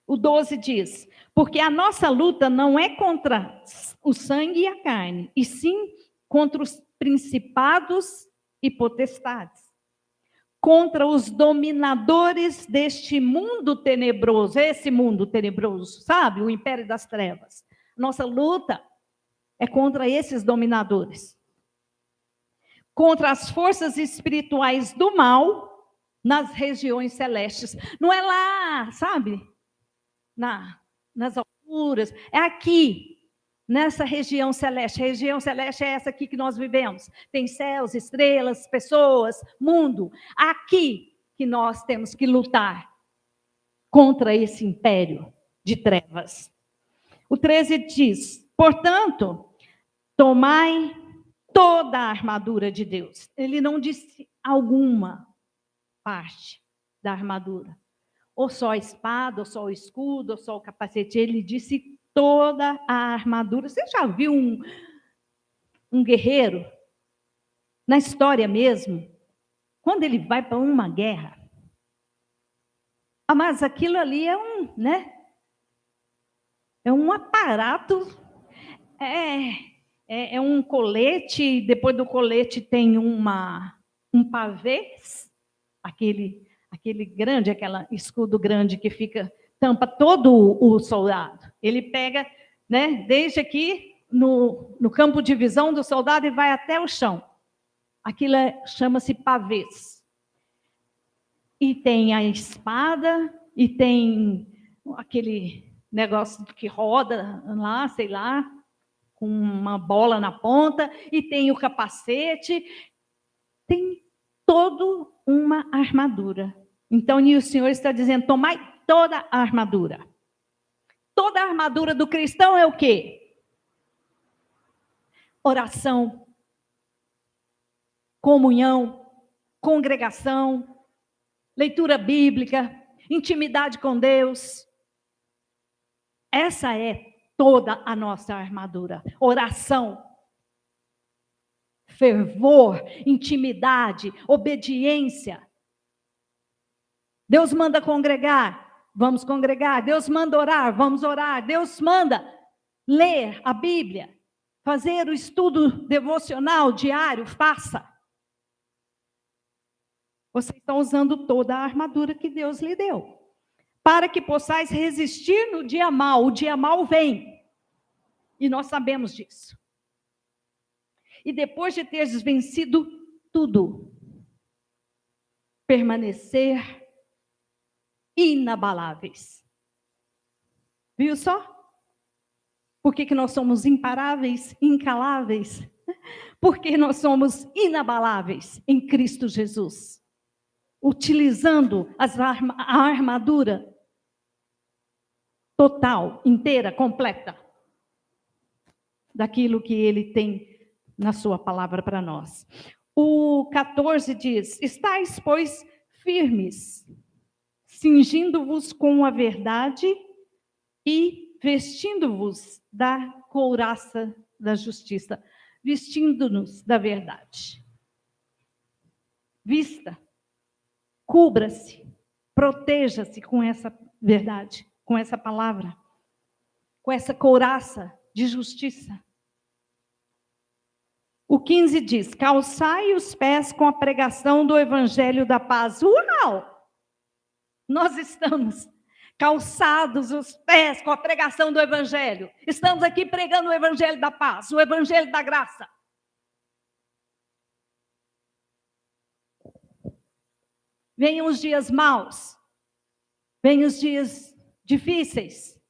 O 12 diz, porque a nossa luta não é contra o sangue e a carne, e sim contra os principados e potestades, contra os dominadores deste mundo tenebroso, esse mundo tenebroso, sabe? O império das trevas. Nossa luta é contra esses dominadores. Contra as forças espirituais do mal nas regiões celestes. Não é lá, sabe? Nas alturas. É aqui, nessa região celeste. A região celeste é essa aqui que nós vivemos. Tem céus, estrelas, pessoas, mundo. Aqui que nós temos que lutar contra esse império de trevas. O 13 diz, portanto, tomai toda a armadura de Deus. Ele não disse alguma parte da armadura. Ou só a espada, ou só o escudo, ou só o capacete. Ele disse toda a armadura. Você já viu um guerreiro, na história mesmo, quando ele vai para uma guerra? Mas aquilo ali é é um aparato, é um colete, depois do colete tem um pavês, aquele grande, aquele escudo grande que tampa todo o soldado. Ele pega, desde aqui no campo de visão do soldado e vai até o chão. Aquilo chama-se pavês. E tem a espada, e tem aquele negócio que roda lá, sei lá, com uma bola na ponta, e tem o capacete, tem toda uma armadura. Então, o Senhor está dizendo, tomai toda a armadura. Toda a armadura do cristão é o quê? Oração, comunhão, congregação, leitura bíblica, intimidade com Deus. Essa é toda a nossa armadura. Oração, fervor, intimidade, obediência. Deus manda congregar, vamos congregar. Deus manda orar, vamos orar. Deus manda ler a Bíblia, fazer o estudo devocional diário, faça. Vocês estão usando toda a armadura que Deus lhe deu, para que possais resistir no dia mau. O dia mau vem, e nós sabemos disso. E depois de teres vencido tudo, permanecer inabaláveis. Viu só? Por que nós somos imparáveis, incaláveis? Porque nós somos inabaláveis em Cristo Jesus. Utilizando a armadura total, inteira, completa, daquilo que Ele tem na sua palavra para nós. O 14 diz, estais, pois, firmes, cingindo-vos com a verdade e vestindo-vos da couraça da justiça. Vestindo-nos da verdade. Vista. Cubra-se, proteja-se com essa verdade, com essa palavra, com essa couraça de justiça. O 15 diz, calçai os pés com a pregação do evangelho da paz. Uau! Nós estamos calçados os pés com a pregação do evangelho. Estamos aqui pregando o evangelho da paz, o evangelho da graça. Venham os dias maus, venham os dias difíceis,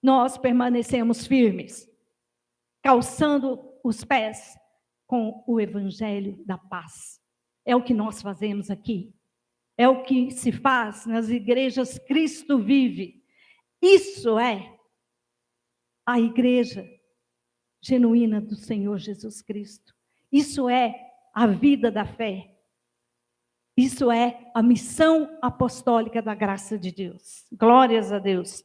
nós permanecemos firmes, calçando os pés com o evangelho da paz. É o que nós fazemos aqui, é o que se faz nas igrejas Cristo Vive. Isso é a igreja genuína do Senhor Jesus Cristo. Isso é a vida da fé. Isso é a missão apostólica da graça de Deus. Glórias a Deus.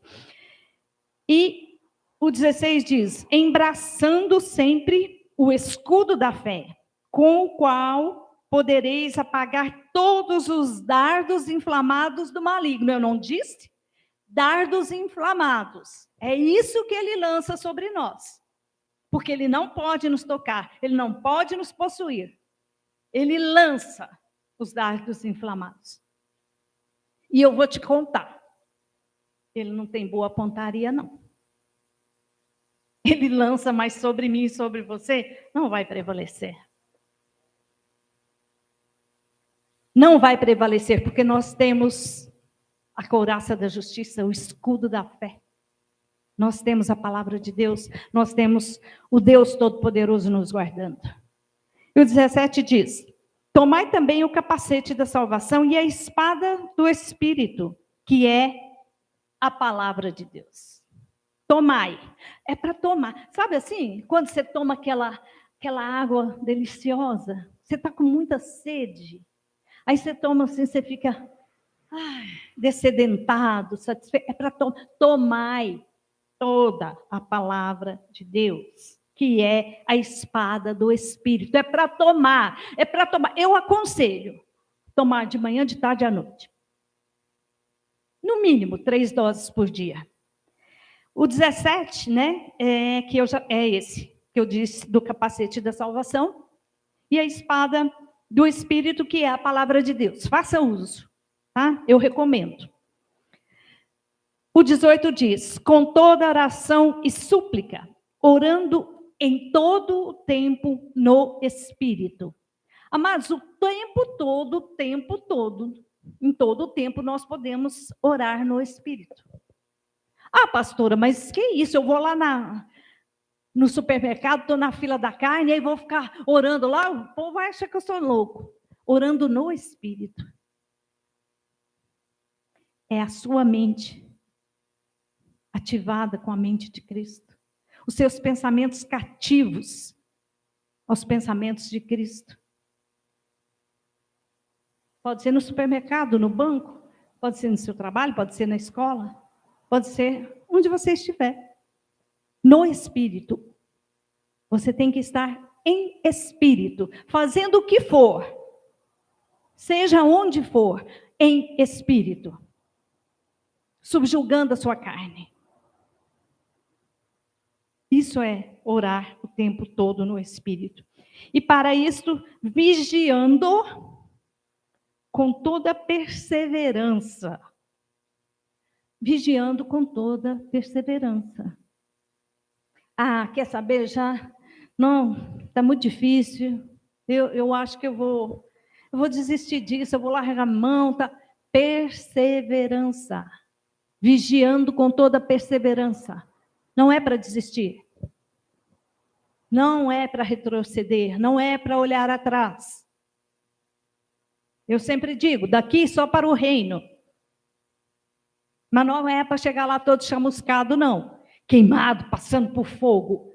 E o 16 diz, embraçando sempre o escudo da fé, com o qual podereis apagar todos os dardos inflamados do maligno. Eu não disse? Dardos inflamados. É isso que ele lança sobre nós. Porque ele não pode nos tocar, ele não pode nos possuir. Ele lança os dardos inflamados. E eu vou te contar. Ele não tem boa pontaria, não. Ele lança, mas sobre mim e sobre você, não vai prevalecer. Não vai prevalecer, porque nós temos a couraça da justiça, o escudo da fé. Nós temos a palavra de Deus, nós temos o Deus Todo-Poderoso nos guardando. E o 17 diz: tomai também o capacete da salvação e a espada do Espírito, que é a palavra de Deus. Tomai. É para tomar. Sabe assim, quando você toma aquela água deliciosa, você está com muita sede. Aí você toma assim, você fica dessedentado, satisfeito. É para tomai toda a palavra de Deus, que é a espada do Espírito. É para tomar, é para tomar. Eu aconselho tomar de manhã, de tarde e à noite. No mínimo, 3 doses por dia. O 17, né, é esse, que eu disse, do capacete da salvação, e a espada do Espírito, que é a palavra de Deus. Faça uso, tá? Eu recomendo. O 18 diz: com toda oração e súplica, orando em todo o tempo no Espírito. Amados, o tempo todo, em todo o tempo nós podemos orar no Espírito. Ah, pastora, mas que isso? Eu vou lá no supermercado, estou na fila da carne, aí vou ficar orando lá, o povo vai achar que eu sou louco. Orando no Espírito. É a sua mente ativada com a mente de Cristo. Os seus pensamentos cativos aos pensamentos de Cristo. Pode ser no supermercado, no banco, pode ser no seu trabalho, pode ser na escola, pode ser onde você estiver. No Espírito. Você tem que estar em Espírito, fazendo o que for, seja onde for, em Espírito. Subjugando a sua carne. Isso é orar o tempo todo no Espírito. E para isto, vigiando com toda perseverança. Vigiando com toda perseverança. Ah, quer saber já? Não, está muito difícil. Eu acho que eu vou desistir disso, eu vou largar a mão. Tá? Perseverança. Vigiando com toda perseverança. Não é para desistir. Não é para retroceder, não é para olhar atrás. Eu sempre digo, daqui só para o reino. Mas não é para chegar lá todo chamuscado, não. Queimado, passando por fogo.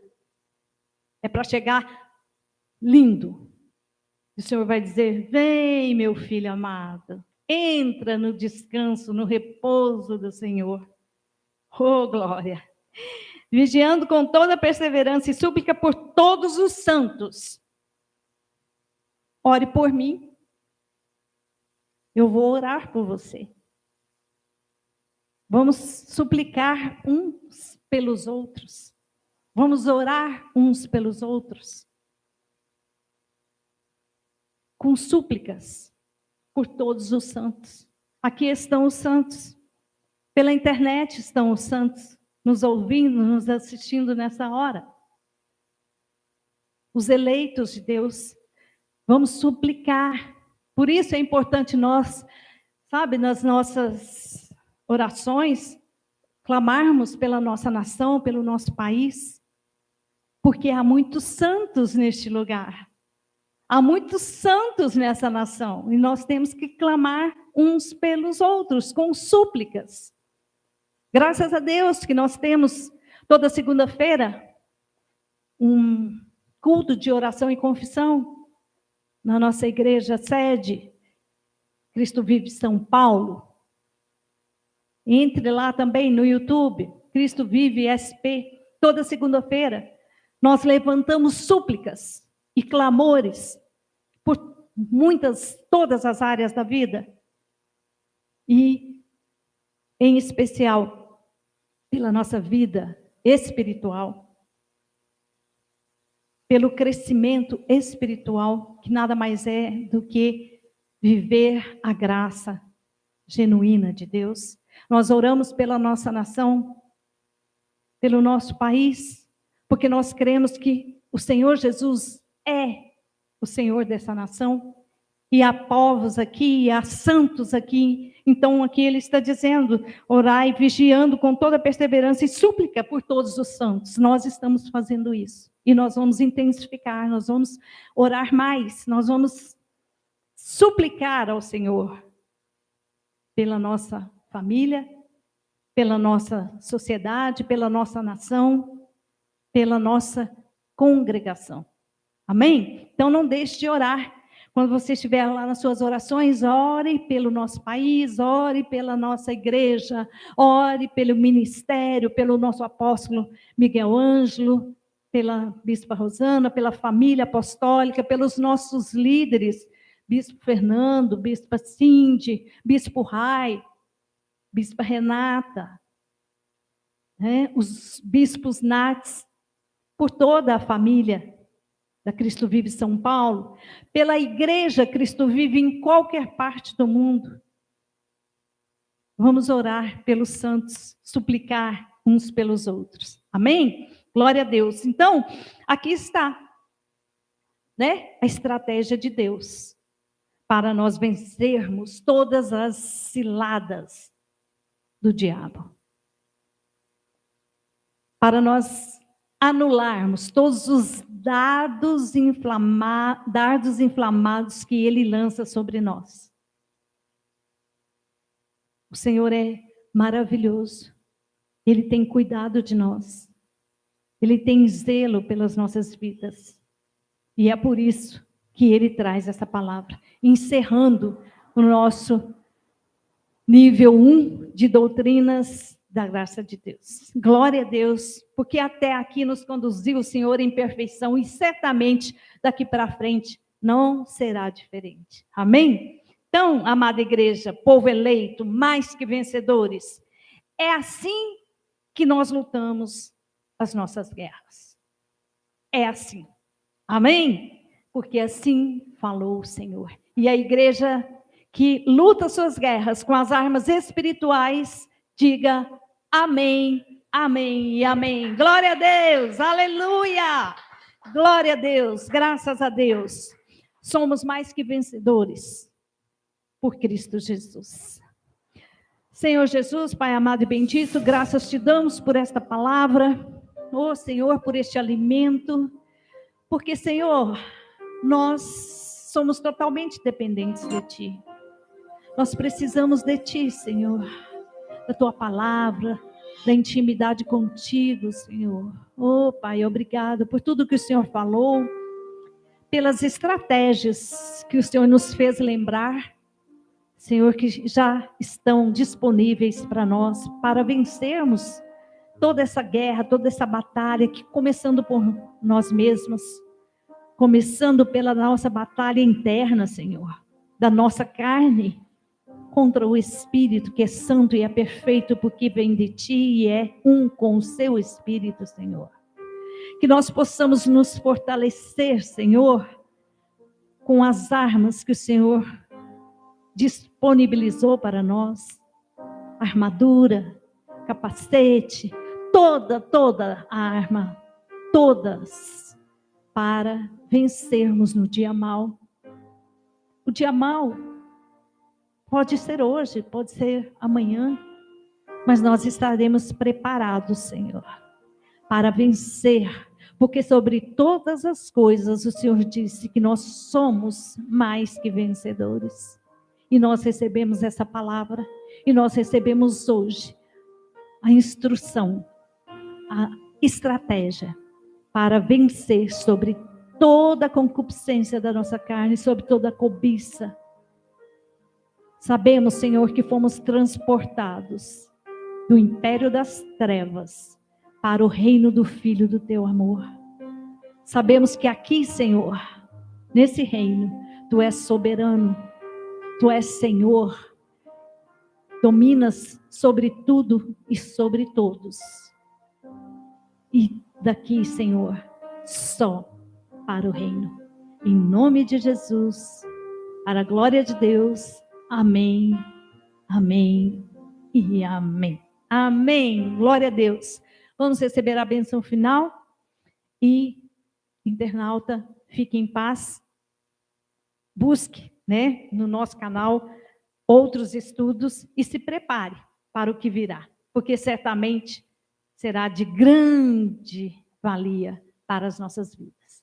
É para chegar lindo. O Senhor vai dizer: vem, meu filho amado, entra no descanso, no repouso do Senhor. Oh, glória! Vigiando com toda perseverança e súplica por todos os santos. Ore por mim. Eu vou orar por você. Vamos suplicar uns pelos outros. Vamos orar uns pelos outros. Com súplicas por todos os santos. Aqui estão os santos. Pela internet estão os santos, nos ouvindo, nos assistindo nessa hora. Os eleitos de Deus. Vamos suplicar. Por isso é importante nós, sabe, nas nossas orações, clamarmos pela nossa nação, pelo nosso país, porque há muitos santos neste lugar. Há muitos santos nessa nação, e nós temos que clamar uns pelos outros, com súplicas. Graças a Deus que nós temos, toda segunda-feira, um culto de oração e confissão, na nossa igreja sede, Cristo Vive São Paulo. Entre lá também no YouTube, Cristo Vive SP, toda segunda-feira, nós levantamos súplicas e clamores por todas as áreas da vida. E, em especial, pela nossa vida espiritual. Pelo crescimento espiritual, que nada mais é do que viver a graça genuína de Deus. Nós oramos pela nossa nação, pelo nosso país, porque nós cremos que o Senhor Jesus é o Senhor dessa nação E há povos aqui, e há santos aqui. Então, aqui ele está dizendo: orai, vigiando com toda perseverança e súplica por todos os santos. Nós estamos fazendo isso. E nós vamos intensificar, nós vamos orar mais, nós vamos suplicar ao Senhor pela nossa família, pela nossa sociedade, pela nossa nação, pela nossa congregação. Amém? Então, não deixe de orar. Quando você estiver lá nas suas orações, ore pelo nosso país, ore pela nossa igreja, ore pelo ministério, pelo nosso apóstolo Miguel Ângelo, pela Bispa Rosana, pela família apostólica, pelos nossos líderes, Bispo Fernando, Bispa Cindy, Bispo Rai, Bispa Renata, né? Os bispos Nats, por toda a família da Cristo Vive São Paulo, pela igreja Cristo Vive em qualquer parte do mundo. Vamos orar pelos santos, suplicar uns pelos outros. Amém? Glória a Deus. Então, aqui está, né, a estratégia de Deus para nós vencermos todas as ciladas do diabo. Para nós anularmos todos os dardos inflamados que ele lança sobre nós. O Senhor é maravilhoso. Ele tem cuidado de nós. Ele tem zelo pelas nossas vidas. E é por isso que ele traz essa palavra, encerrando o nosso nível 1 de doutrinas da graça de Deus. Glória a Deus, porque até aqui nos conduziu o Senhor em perfeição e certamente daqui para frente não será diferente. Amém? Então, amada igreja, povo eleito, mais que vencedores, é assim que nós lutamos as nossas guerras. É assim. Amém? Porque assim falou o Senhor. E a igreja que luta suas guerras com as armas espirituais, diga amém, amém e amém. Glória a Deus, aleluia! Glória a Deus, graças a Deus. Somos mais que vencedores por Cristo Jesus. Senhor Jesus, Pai amado e bendito, graças te damos por esta palavra. Oh, Senhor, por este alimento. Porque, Senhor, nós somos totalmente dependentes de Ti. Nós precisamos de Ti, Senhor, da Tua palavra, da intimidade contigo, Senhor. Oh, Pai, obrigado por tudo que o Senhor falou, pelas estratégias que o Senhor nos fez lembrar, Senhor, que já estão disponíveis para nós, para vencermos toda essa guerra, toda essa batalha, que começando por nós mesmos, começando pela nossa batalha interna, Senhor, da nossa carne, contra o Espírito, que é santo e é perfeito, porque vem de Ti e é um com o Seu Espírito, Senhor. Que nós possamos nos fortalecer, Senhor, com as armas que o Senhor disponibilizou para nós. Armadura, capacete, toda a arma, todas, para vencermos no dia mau. O dia mau pode ser hoje, pode ser amanhã, mas nós estaremos preparados, Senhor, para vencer, porque sobre todas as coisas o Senhor disse que nós somos mais que vencedores. E nós recebemos essa palavra, e nós recebemos hoje a instrução, a estratégia para vencer sobre toda a concupiscência da nossa carne, sobre toda a cobiça. Sabemos, Senhor, que fomos transportados do império das trevas para o reino do Filho do Teu amor. Sabemos que aqui, Senhor, nesse reino, Tu és soberano, Tu és Senhor, dominas sobre tudo e sobre todos. E daqui, Senhor, só para o reino. Em nome de Jesus, para a glória de Deus. Amém, amém e amém. Amém, glória a Deus. Vamos receber a bênção final. E, internauta, fique em paz. Busque né, no nosso canal outros estudos e se prepare para o que virá, porque certamente será de grande valia para as nossas vidas.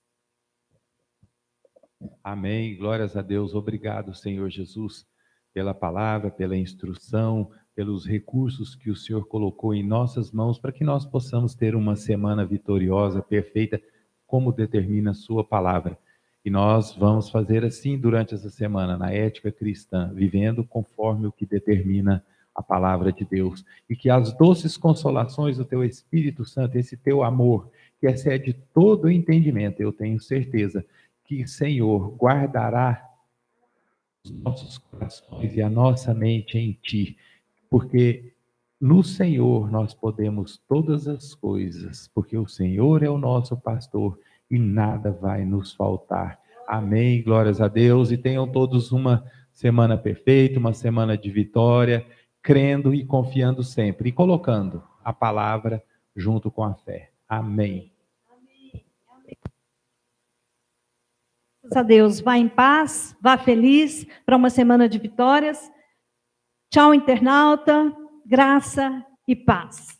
Amém. Glórias a Deus. Obrigado, Senhor Jesus, pela palavra, pela instrução, pelos recursos que o Senhor colocou em nossas mãos para que nós possamos ter uma semana vitoriosa, perfeita, como determina a sua palavra. E nós vamos fazer assim durante essa semana, na ética cristã, vivendo conforme o que determina a palavra de Deus. E que as doces consolações do teu Espírito Santo, esse teu amor, que excede todo o entendimento, eu tenho certeza que o Senhor guardará os nossos corações e a nossa mente em Ti, porque no Senhor nós podemos todas as coisas, porque o Senhor é o nosso pastor e nada vai nos faltar. Amém, glórias a Deus, e tenham todos uma semana perfeita, uma semana de vitória, crendo e confiando sempre, e colocando a palavra junto com a fé. Amém. Graças a Deus, vá em paz, vá feliz para uma semana de vitórias. Tchau, internauta, graça e paz.